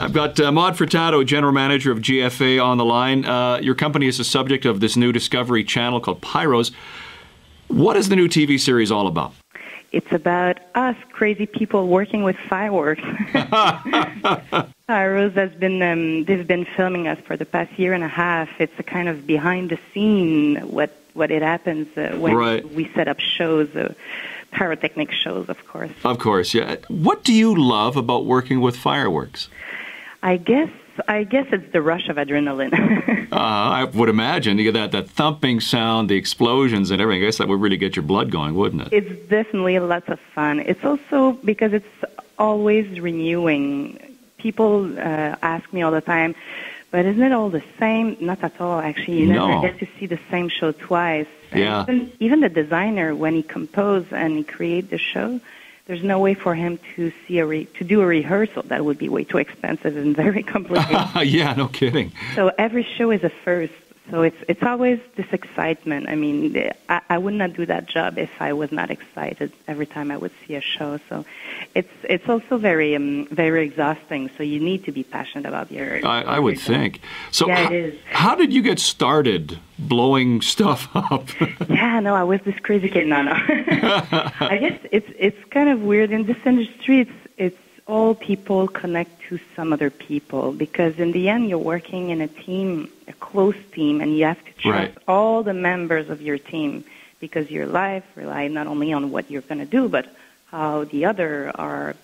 I've got Maude Furtado, General Manager of GFA, on the line. Your company is the subject of this new Discovery channel called Pyros. What is the new TV series all about? It's about us crazy people working with fireworks. Pyros has been, they've been filming us for the past year and a half. It's a kind of behind the scene, what it happens when we set up shows, pyrotechnic shows, of course. Of course, yeah. What do you love about working with fireworks? I guess it's the rush of adrenaline. I would imagine. You get that thumping sound, the explosions and everything. I guess that would really get your blood going, wouldn't it? It's definitely lots of fun. It's also because it's always renewing. People ask me all the time, but isn't it all the same? Not at all, actually. You never get to see the same show twice. Yeah. Even the designer, when he composed and he created the show, there's no way for him to do a rehearsal. That would be way too expensive and very complicated. Yeah, no kidding. So every show is a first. So it's always this excitement. I mean, I would not do that job if I was not excited every time I would see a show. So it's also very very exhausting. So you need to be passionate about your. I would think. So yeah, it is. How did you get started blowing stuff up? Yeah, no, I was this crazy kid. No. I guess it's kind of weird in this industry. It's all people connect to some other people, because in the end you're working in a team, a close team, and you have to trust all the members of your team, because your life relies not only on what you're going to do, but how the other are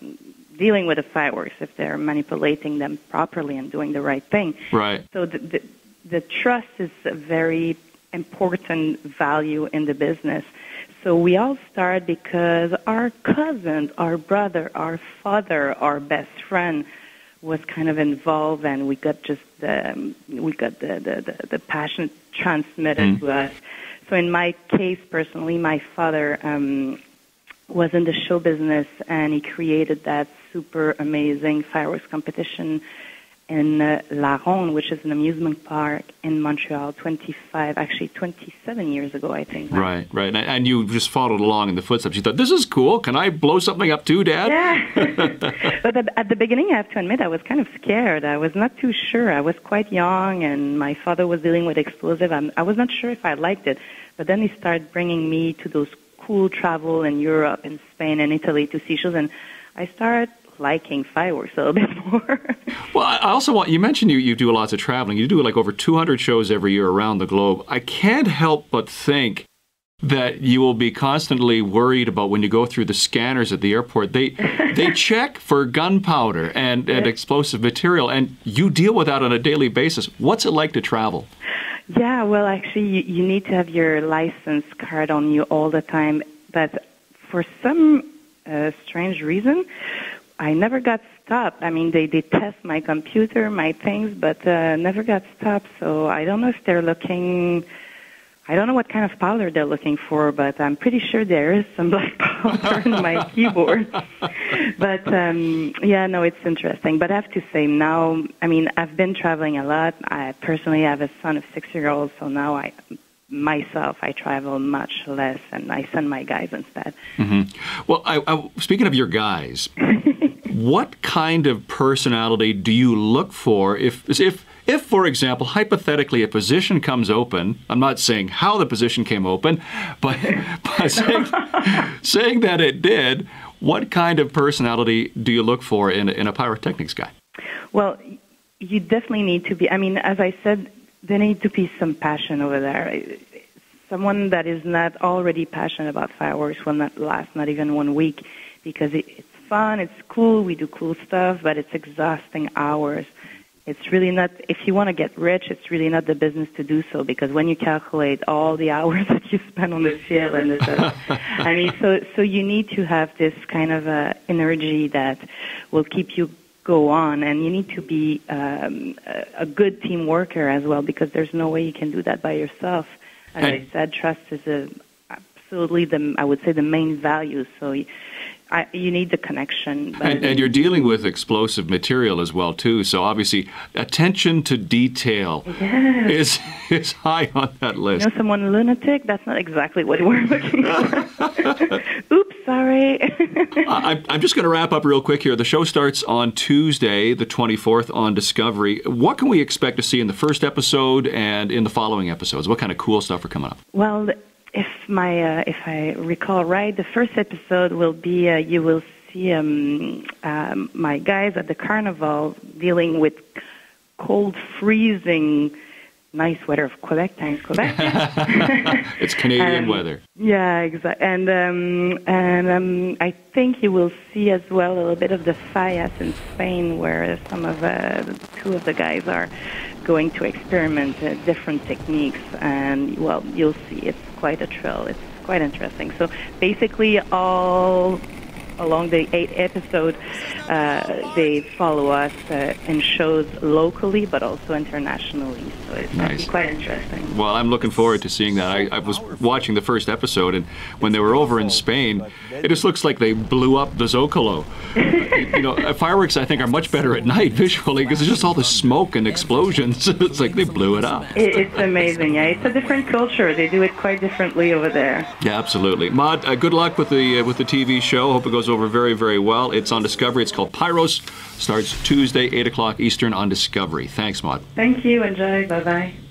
dealing with the fireworks, if they're manipulating them properly and doing the right thing. Right. So the trust is a very important value in the business. So we all start because our cousin, our brother, our father, our best friend was kind of involved, and we got the passion transmitted to us. So in my case, personally, my father was in the show business, and he created that super amazing fireworks competition in La Ronde, which is an amusement park in Montreal, 27 years ago, I think. Right. And you just followed along in the footsteps. You thought, this is cool. Can I blow something up too, Dad? Yeah. But at the beginning, I have to admit, I was kind of scared. I was not too sure. I was quite young, and my father was dealing with explosive. I was not sure if I liked it. But then he started bringing me to those cool travel in Europe, in Spain, and Italy to see shows, and I started liking fireworks a little bit more. Well, I also want, you mentioned you do lots of traveling. You do like over 200 shows every year around the globe. I can't help but think that you will be constantly worried about when you go through the scanners at the airport. They check for gunpowder and explosive material, and you deal with that on a daily basis. What's it like to travel? Yeah, well, actually, you need to have your license card on you all the time. But for some strange reason, I never got stopped. I mean, they test my computer, my things, but never got stopped. So I don't know if they're looking, I don't know what kind of powder they're looking for, but I'm pretty sure there is some black powder in my keyboard. But, yeah, no, it's interesting. But I have to say now, I mean, I've been traveling a lot. I personally have a son of 6-year-old, so now I travel much less, and I send my guys instead. Mm-hmm. Well, speaking of your guys, what kind of personality do you look for if, for example, hypothetically, a position comes open? I'm not saying how the position came open, but saying that it did. What kind of personality do you look for in a pyrotechnics guy? Well, you definitely need to be. I mean, as I said, there needs to be some passion over there. Someone that is not already passionate about fireworks will not last not even 1 week, because it's fun, it's cool, we do cool stuff, but it's exhausting hours. It's really not, if you want to get rich, it's really not the business to do so, because when you calculate all the hours that you spend on the field, and I mean, so you need to have this kind of energy that will keep you go on, and you need to be a good team worker as well, because there's no way you can do that by yourself. As I said, trust is absolutely I would say the main value. So you need the connection. And you're dealing with explosive material as well, too. So obviously, attention to detail is high on that list. You know, someone lunatic? That's not exactly what we're looking for. Oops, sorry. Sorry. I'm just going to wrap up real quick here. The show starts on Tuesday, the 24th, on Discovery. What can we expect to see in the first episode and in the following episodes? What kind of cool stuff are coming up? Well, if I recall right, the first episode will be you will see my guys at the carnival dealing with cold, freezing, nice weather of Quebec, times Quebec. It's Canadian weather. Yeah, exactly. And I think you will see as well a little bit of the Fallas in Spain, where some of two of the guys are going to experiment different techniques. And, well, you'll see. It's quite a thrill. It's quite interesting. So basically all along the 8 episodes, they follow us in shows locally, but also internationally. So it's nice. Quite interesting. Well, I'm looking forward to seeing that. I was watching the first episode, and when they were over in Spain, it just looks like they blew up the Zocalo. Fireworks, I think, are much better at night visually because it's just all the smoke and explosions. It's like they blew it up. It's amazing. Yeah, it's a different culture. They do it quite differently over there. Yeah, absolutely. Maude, good luck with the TV show. Hope it goes over very, very well. It's on Discovery. It's called Pyros. Starts Tuesday, 8 o'clock Eastern on Discovery. Thanks, Maude. Thank you. Enjoy. Bye-bye.